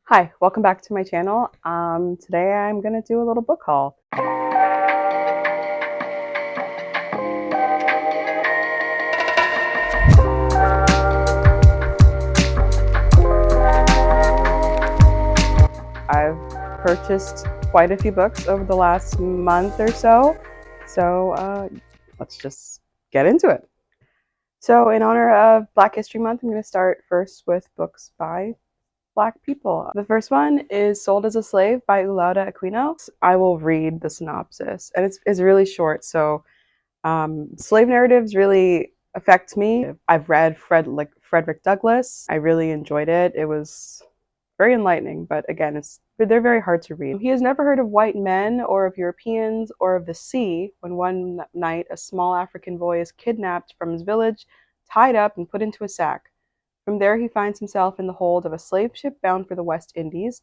Hi, welcome back to my channel. Today I'm going to do a little book haul. I've purchased quite a few books over the last month or so, let's just get into it. So in honor of Black History Month, I'm going to start first with books by Black people. The first one is Sold as a Slave by Ulauda Aquino. I will read the synopsis, and it's really short, so slave narratives really affect me. I've read Frederick Douglass. I really enjoyed it. It was very enlightening, but again, they're very hard to read. He has never heard of white men or of Europeans or of the sea when one night a small African boy is kidnapped from his village, tied up, and put into a sack. From there, he finds himself in the hold of a slave ship bound for the West Indies,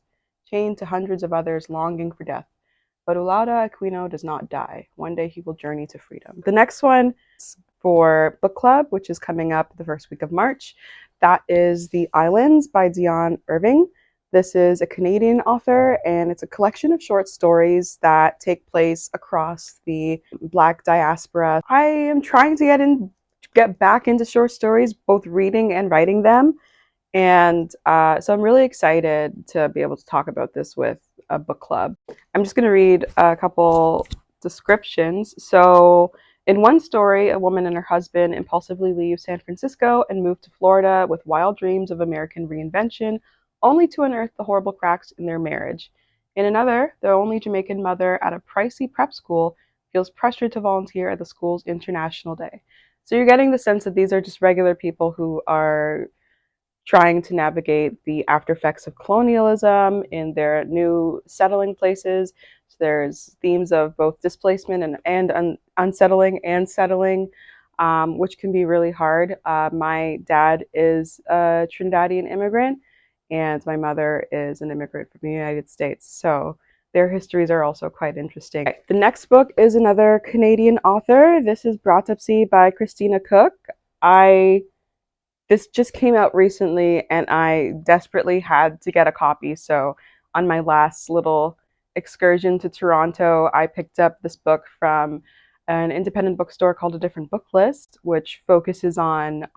chained to hundreds of others longing for death. But Ulauda Aquino does not die. One day he will journey to freedom. The next one is for book club, which is coming up the first week of March. That is The Allons by Dion Irving. This is a Canadian author, and it's a collection of short stories that take place across the Black diaspora. I am trying to get back into short stories, both reading and writing them. And so I'm really excited to be able to talk about this with a book club. I'm just going to read a couple descriptions. So, in one story, a woman and her husband impulsively leave San Francisco and move to Florida with wild dreams of American reinvention, only to unearth the horrible cracks in their marriage. In another, the only Jamaican mother at a pricey prep school feels pressured to volunteer at the school's International Day. So, you're getting the sense that these are just regular people who are trying to navigate the after effects of colonialism in their new settling places. So there's themes of both displacement and unsettling and settling, which can be really hard. My dad is a Trinidadian immigrant, and my mother is an immigrant from the United States. So their histories are also quite interesting. The next book is another Canadian author. This is Upsy by Christina Cook. This just came out recently, and I desperately had to get a copy. So on my last little excursion to Toronto, I picked up this book from an independent bookstore called A Different Book List, which focuses on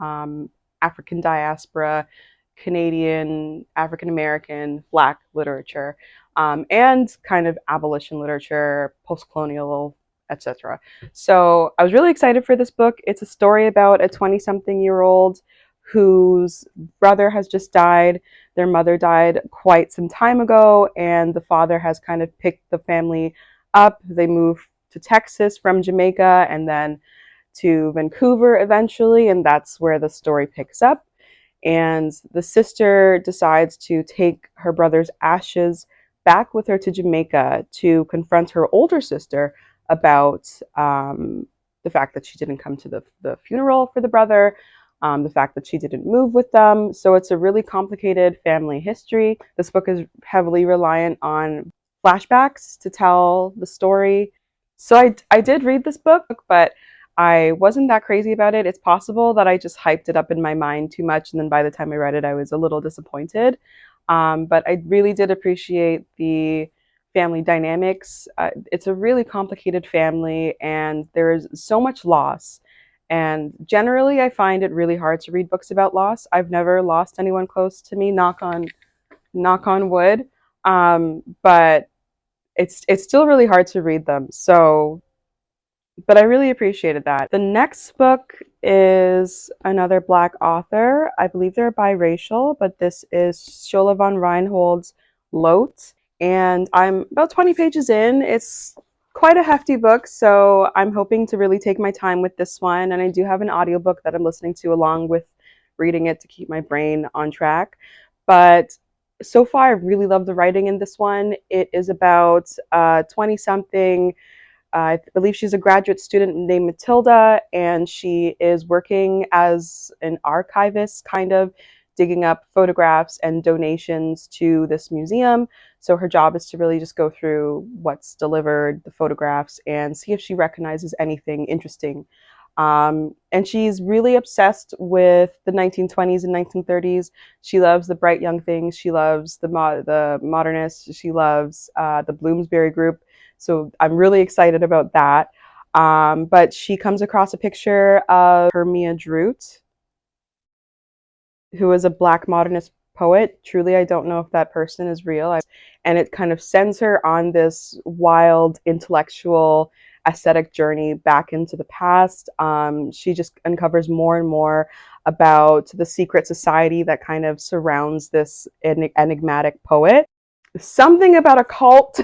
African diaspora, Canadian, African American, Black literature, and kind of abolition literature, post-colonial, etc. So I was really excited for this book. It's a story about a 20-something-year-old whose brother has just died. Their mother died quite some time ago, and the father has kind of picked the family up. They move to Texas from Jamaica and then to Vancouver eventually, and that's where the story picks up. And the sister decides to take her brother's ashes back with her to Jamaica to confront her older sister about the fact that she didn't come to the funeral for the brother, the fact that she didn't move with them. So it's a really complicated family history. This book is heavily reliant on flashbacks to tell the story. So I did read this book, but I wasn't that crazy about it. It's possible that I just hyped it up in my mind too much, and then by the time I read it, I was a little disappointed. But I really did appreciate the family dynamics. It's a really complicated family, and there is so much loss. And generally, I find it really hard to read books about loss. I've never lost anyone close to me, knock on wood. But it's still really hard to read them. So, but I really appreciated that. The next book is another Black author. I believe they're biracial, but this is Shola von Reinhold's Lot. And I'm about 20 pages in. It's quite a hefty book, so I'm hoping to really take my time with this one. And I do have an audiobook that I'm listening to along with reading it to keep my brain on track. But so far, I really love the writing in this one. It is about 20-something. I believe she's a graduate student named Matilda, and she is working as an archivist, kind of digging up photographs and donations to this museum. So her job is to really just go through what's delivered, the photographs, and see if she recognizes anything interesting And she's really obsessed with the 1920s and 1930s. She loves the bright young things. She loves the modernists. She loves the Bloomsbury group. So I'm really excited about that. But she comes across a picture of Hermia Droot, who is a Black modernist poet. Truly, I don't know if that person is real. And it kind of sends her on this wild intellectual aesthetic journey back into the past. She just uncovers more and more about the secret society that kind of surrounds this enigmatic poet. Something about a cult.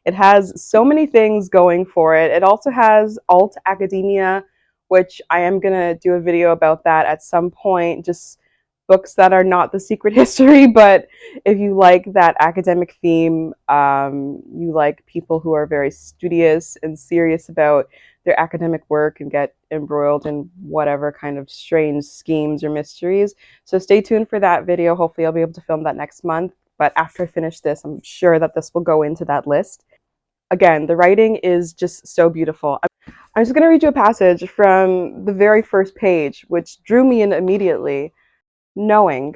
It has so many things going for it. It also has alt academia, which I am going to do a video about that at some point. Just books that are not the secret history, but if you like that academic theme, you like people who are very studious and serious about their academic work and get embroiled in whatever kind of strange schemes or mysteries. So stay tuned for that video. Hopefully I'll be able to film that next month. But after I finish this, I'm sure that this will go into that list. Again, the writing is just so beautiful. I'm just going to read you a passage from the very first page, which drew me in immediately. Knowing.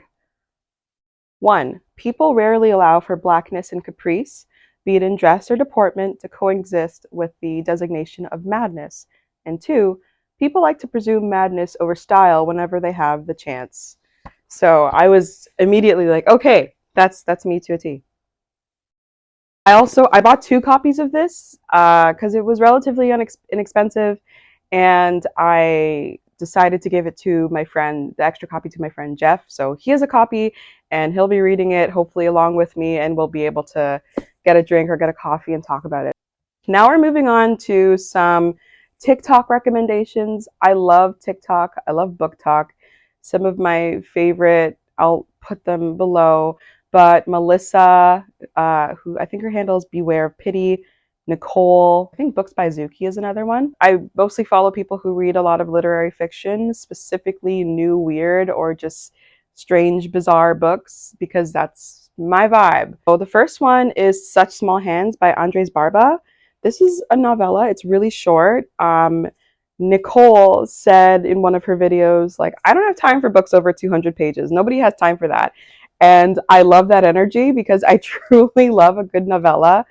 1. People rarely allow for blackness and caprice, be it in dress or deportment, to coexist with the designation of madness. And 2. People like to presume madness over style whenever they have the chance. So I was immediately like, okay, that's me to a T. I bought 2 copies of this because it was relatively inexpensive, and I decided to give it to my friend, the extra copy to my friend Jeff. So he has a copy, and he'll be reading it hopefully along with me, and we'll be able to get a drink or get a coffee and talk about it. Now we're moving on to some TikTok recommendations. I love TikTok. I love book talk. Some of my favorite, I'll put them below. But Melissa, who I think her handle is Beware of Pity, Nicole, I think Books by Zuki is another one. I mostly follow people who read a lot of literary fiction, specifically new, weird, or just strange, bizarre books, because that's my vibe. So the first one is Such Small Hands by Andres Barba. This is a novella. It's really short. Nicole said in one of her videos, like, I don't have time for books over 200 pages. Nobody has time for that. And I love that energy because I truly love a good novella.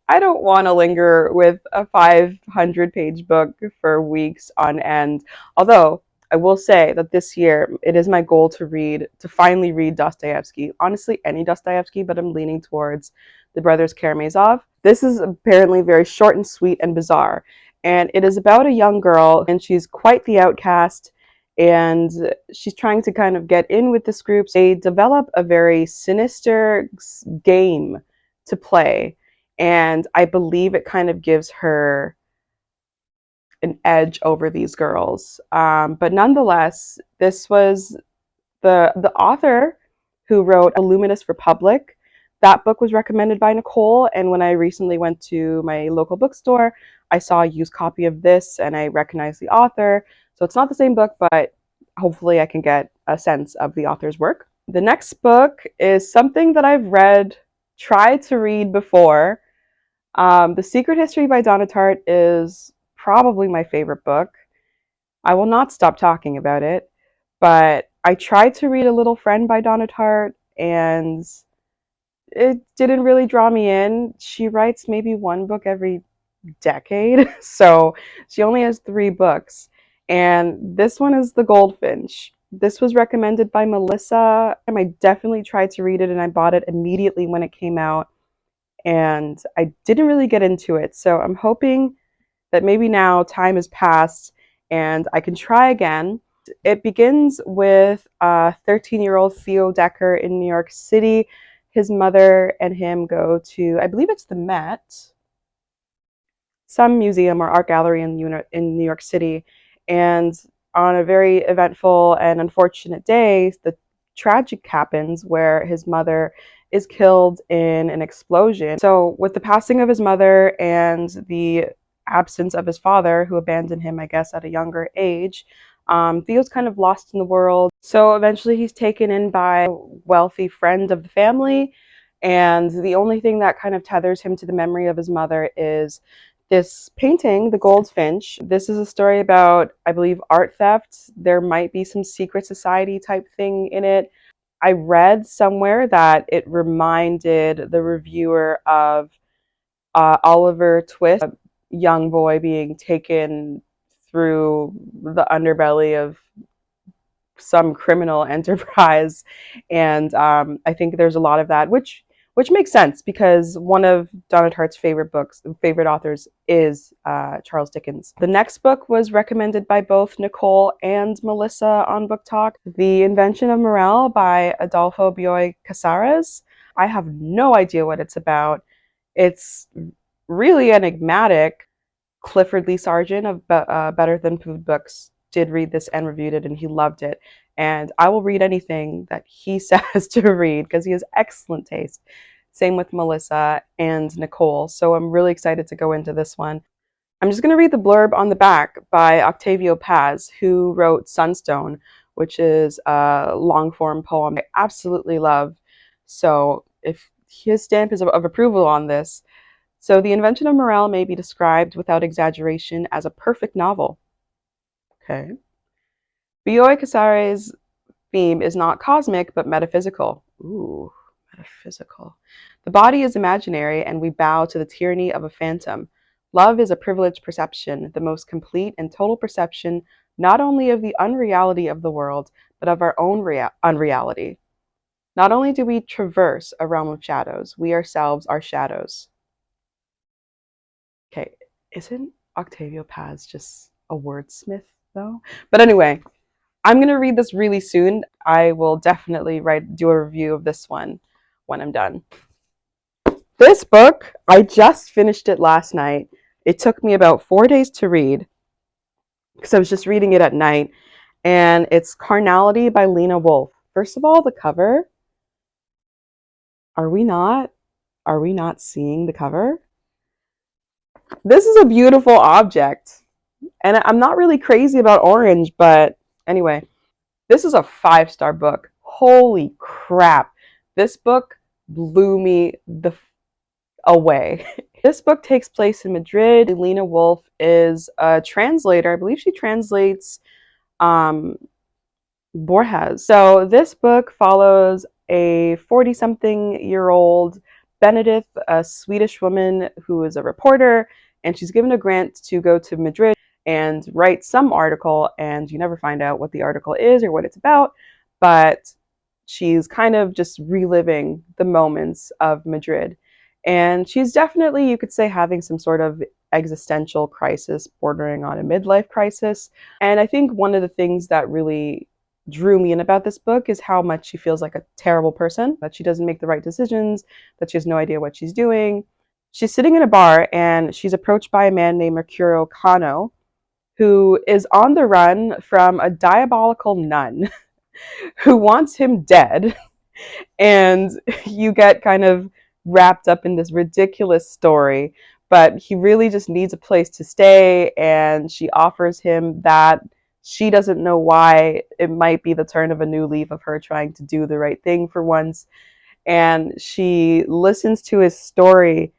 I don't want to linger with a 500-page book for weeks on end. Although I will say that this year it is my goal to finally read Dostoevsky. Honestly, any Dostoevsky, but I'm leaning towards the Brothers Karamazov. This is apparently very short and sweet and bizarre. And it is about a young girl, and she's quite the outcast, and she's trying to kind of get in with this group. They develop a very sinister game to play, and I believe it kind of gives her an edge over these girls. But nonetheless, this was the author who wrote A Luminous Republic. That book was recommended by Nicole, and when I recently went to my local bookstore, I saw a used copy of this, and I recognized the author. So it's not the same book, but hopefully I can get a sense of the author's work. The next book is something that I've tried to read before. The Secret History by Donna Tartt is probably my favorite book. I will not stop talking about it, but I tried to read A Little Friend by Donna Tartt, and it didn't really draw me in. She writes maybe 1 book every decade, so she only has 3 books. And this one is The Goldfinch. This was recommended by Melissa, and I definitely tried to read it, and I bought it immediately when it came out, and I didn't really get into it. So I'm hoping that maybe now time has passed and I can try again. It begins with 13-year-old Theo Decker in New York City. His mother and him go to, I believe it's the Met, some museum or art gallery in New York City. And on a very eventful and unfortunate day, the tragic happens where his mother is killed in an explosion. So with the passing of his mother and the absence of his father, who abandoned him, I guess, at a younger age, Theo's kind of lost in the world. So eventually he's taken in by a wealthy friend of the family, and the only thing that kind of tethers him to the memory of his mother is this painting, The Goldfinch, this is a story about, I believe, art theft. There might be some secret society type thing in it. I read somewhere that it reminded the reviewer of Oliver Twist, a young boy being taken through the underbelly of some criminal enterprise, and I think there's a lot of that, which makes sense because one of Donna Tartt's favorite authors is Charles Dickens. The next book was recommended by both Nicole and Melissa on Book Talk, The Invention of Morale by Adolfo Bioy Casares. I have no idea what it's about. It's really enigmatic. Clifford Lee Sargent of Better Than Food Books did read this and reviewed it, and he loved it. And I will read anything that he says to read because he has excellent taste. Same with Melissa and Nicole. So I'm really excited to go into this one. I'm just going to read the blurb on the back by Octavio Paz, who wrote Sunstone, which is a long form poem I absolutely love. So if his stamp is of approval on this, so The Invention of Morale may be described without exaggeration as a perfect novel. Okay. Bioy Casares' theme is not cosmic, but metaphysical. Ooh, metaphysical. The body is imaginary, and we bow to the tyranny of a phantom. Love is a privileged perception, the most complete and total perception, not only of the unreality of the world, but of our own unreality. Not only do we traverse a realm of shadows, we ourselves are shadows. Okay, isn't Octavio Paz just a wordsmith, though? But anyway, I'm going to read this really soon. I will definitely do a review of this one when I'm done. This book, I just finished it last night. It took me about 4 days to read because I was just reading it at night. And it's Carnality by Lena Wolf. First of all, the cover. Are we not seeing the cover? This is a beautiful object. And I'm not really crazy about orange, but anyway, this is a 5-star book. Holy crap. This book blew me away. This book takes place in Madrid. Lena Wolf is a translator. I believe she translates Borges. So this book follows a 40-something-year-old Benedict, a Swedish woman who is a reporter, and she's given a grant to go to Madrid and write some article, and you never find out what the article is or what it's about, but she's kind of just reliving the moments of Madrid. And she's definitely, you could say, having some sort of existential crisis bordering on a midlife crisis. And I think one of the things that really drew me in about this book is how much she feels like a terrible person, that she doesn't make the right decisions, that she has no idea what she's doing. She's sitting in a bar and she's approached by a man named Mercurio Cano, who is on the run from a diabolical nun who wants him dead. And you get kind of wrapped up in this ridiculous story, but he really just needs a place to stay, and she offers him that. She doesn't know why. It might be the turn of a new leaf of her trying to do the right thing for once. And she listens to his story.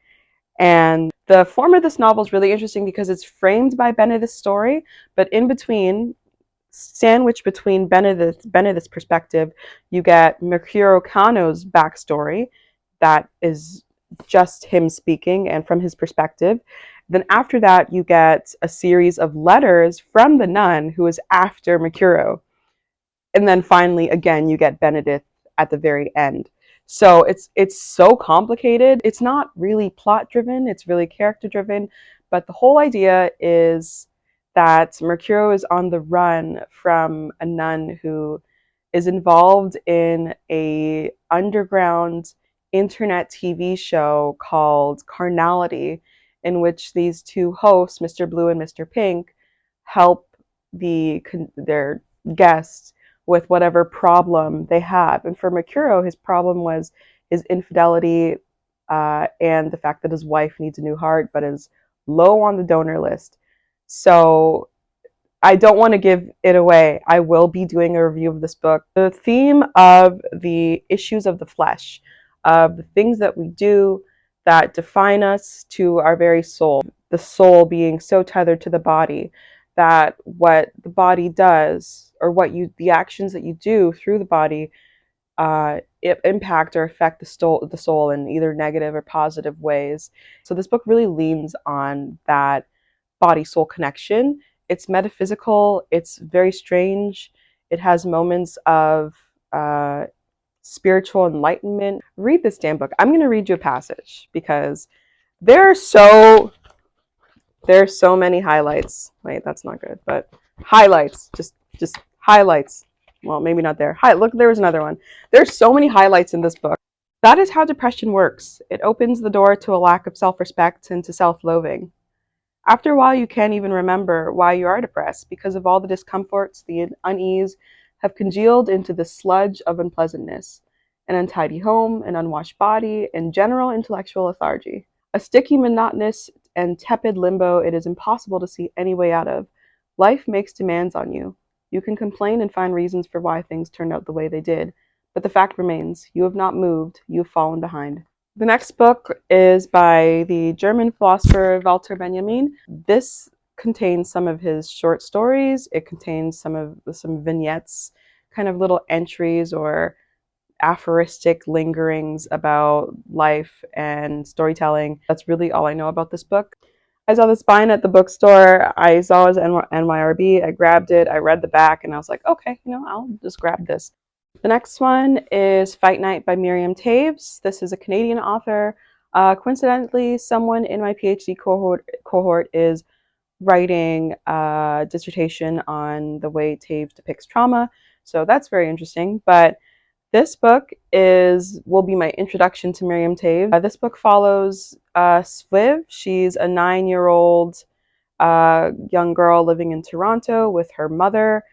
And the form of this novel is really interesting because it's framed by Benedict's story, but in between, sandwiched between Benedict's perspective, you get Mercurio Cano's backstory that is just him speaking and from his perspective. Then after that, you get a series of letters from the nun who is after Mercurio. And then finally, again, you get Benedict at the very end. So it's so complicated. It's not really plot driven, it's really character driven. But the whole idea is that Mercurio is on the run from a nun who is involved in a underground internet TV show called Carnality, in which these two hosts, Mr. Blue and Mr. Pink, help their guests with whatever problem they have. And for Mercurio, his problem was his infidelity and the fact that his wife needs a new heart but is low on the donor list. So I don't want to give it away. I will be doing a review of this book. The theme of the issues of the flesh, of the things that we do, that define us to our very soul. The soul being so tethered to the body that what the body does, or the actions that you do through the body, impact or affect the soul in either negative or positive ways. So this book really leans on that body soul connection. It's metaphysical. It's very strange. It has moments of spiritual enlightenment. Read this damn book. I'm going to read you a passage because there's so many highlights. Wait, that's not good, but highlights. Just highlights. Well, maybe not there. Look, there was another one. There's so many highlights in this book. That is how depression works. It opens the door to a lack of self-respect and to self-loathing. After a while, you can't even remember why you are depressed because of all the discomforts, the unease have congealed into the sludge of unpleasantness, an untidy home, an unwashed body, and general intellectual lethargy. A sticky, monotonous, and tepid limbo it is impossible to see any way out of. Life makes demands on you. You can complain and find reasons for why things turned out the way they did, but the fact remains, you have not moved, you have fallen behind. The next book is by the German philosopher Walter Benjamin. This contains some of his short stories. It contains some vignettes, kind of little entries or aphoristic lingerings about life and storytelling. That's really all I know about this book. I saw this spine at the bookstore. I saw it was NYRB. I grabbed it. I read the back and I was like, okay, I'll just grab this. The next one is Fight Night by Miriam Taves. This is a Canadian author. Coincidentally, someone in my PhD cohort is writing a dissertation on the way Taves depicts trauma. So that's very interesting. But this book will be my introduction to Miriam Taves. This book follows Sviv. She's a 9-year-old young girl living in Toronto with her mother,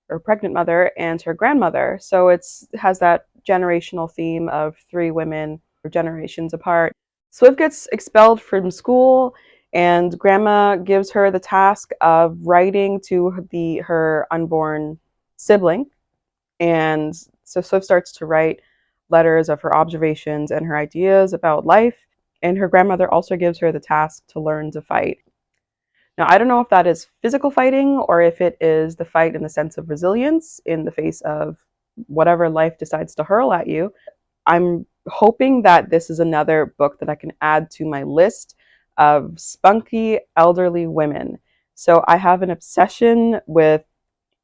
her pregnant mother, and her grandmother. So it has that generational theme of 3 women generations apart. Sviv gets expelled from school, and grandma gives her the task of writing to her unborn sibling. And so Swift starts to write letters of her observations and her ideas about life. And her grandmother also gives her the task to learn to fight. Now, I don't know if that is physical fighting or if it is the fight in the sense of resilience in the face of whatever life decides to hurl at you. I'm hoping that this is another book that I can add to my list of spunky elderly women. So I have an obsession with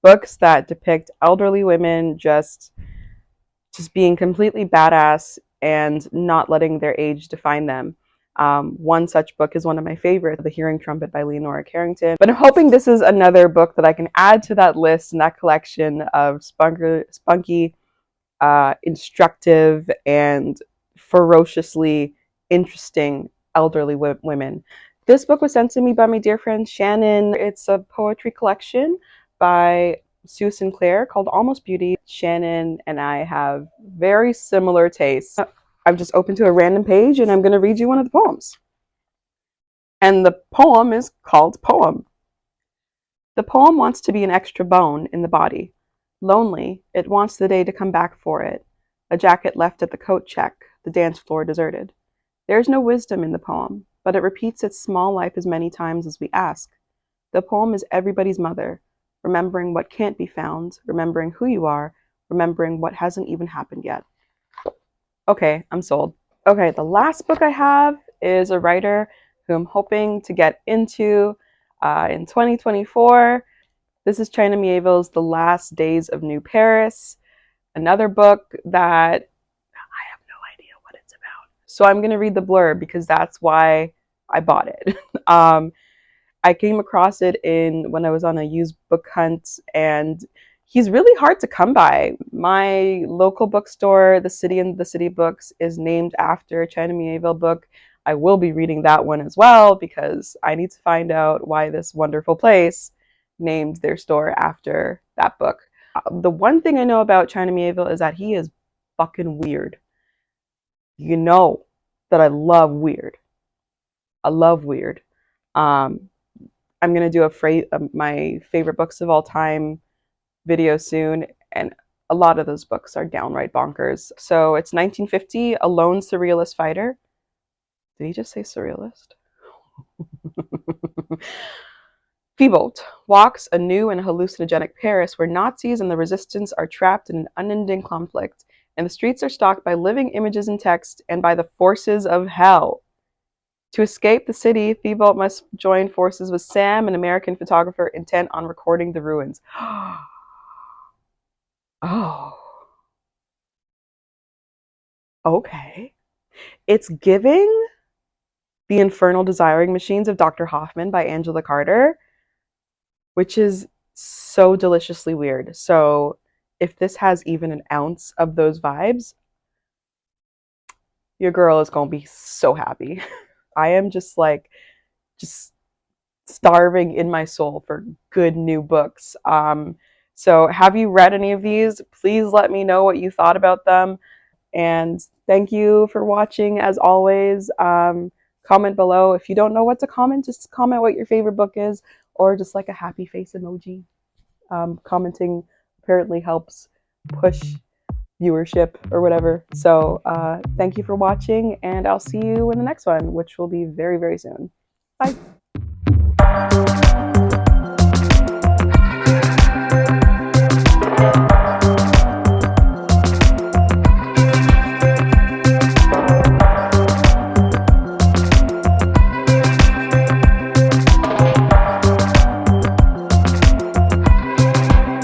books that depict elderly women just being completely badass and not letting their age define them. One such book is one of my favorites, The Hearing Trumpet by Leonora Carrington. But I'm hoping this is another book that I can add to that list and that collection of spunky, instructive, and ferociously interesting elderly women. This book was sent to me by my dear friend Shannon. It's a poetry collection by Sue Sinclair called Almost Beauty. Shannon and I have very similar tastes. I've just opened to a random page and I'm going to read you one of the poems. And the poem is called Poem. The poem wants to be an extra bone in the body. Lonely, it wants the day to come back for it. A jacket left at the coat check, the dance floor deserted. There is no wisdom in the poem, but it repeats its small life as many times as we ask. The poem is everybody's mother, remembering what can't be found, remembering who you are, remembering what hasn't even happened yet. Okay, I'm sold. Okay, the last book I have is a writer who I'm hoping to get into in 2024. This is China Miéville's The Last Days of New Paris, another book that I have no idea what it's about. So I'm going to read the blurb because that's why I bought it. I came across it when I was on a used book hunt, and he's really hard to come by. My local bookstore, the City and the City Books, is named after a China Miéville book. I will be reading that one as well because I need to find out why this wonderful place named their store after that book. The one thing I know about China Miéville is that he is fucking weird. You know that I love weird. I love weird. I'm going to do my favorite books of all time video soon, and a lot of those books are downright bonkers. So it's 1950, A Lone Surrealist Fighter. Did he just say surrealist? Thibault walks a new and hallucinogenic Paris where Nazis and the resistance are trapped in an unending conflict, and the streets are stalked by living images and text and by the forces of hell. To escape the city, Thibault must join forces with Sam, an American photographer intent on recording the ruins. Oh, okay. It's giving The Infernal Desiring Machines of Dr. Hoffman by Angela Carter, which is so deliciously weird. So, if this has even an ounce of those vibes, your girl is going to be so happy. I am just starving in my soul for good new books. So, have you read any of these? Please let me know what you thought about them. And thank you for watching as always. Comment below. If you don't know what to comment, just comment what your favorite book is, or just like a happy face emoji. Commenting apparently helps push viewership or whatever. So thank you for watching, and I'll see you in the next one, which will be very, very soon. Bye.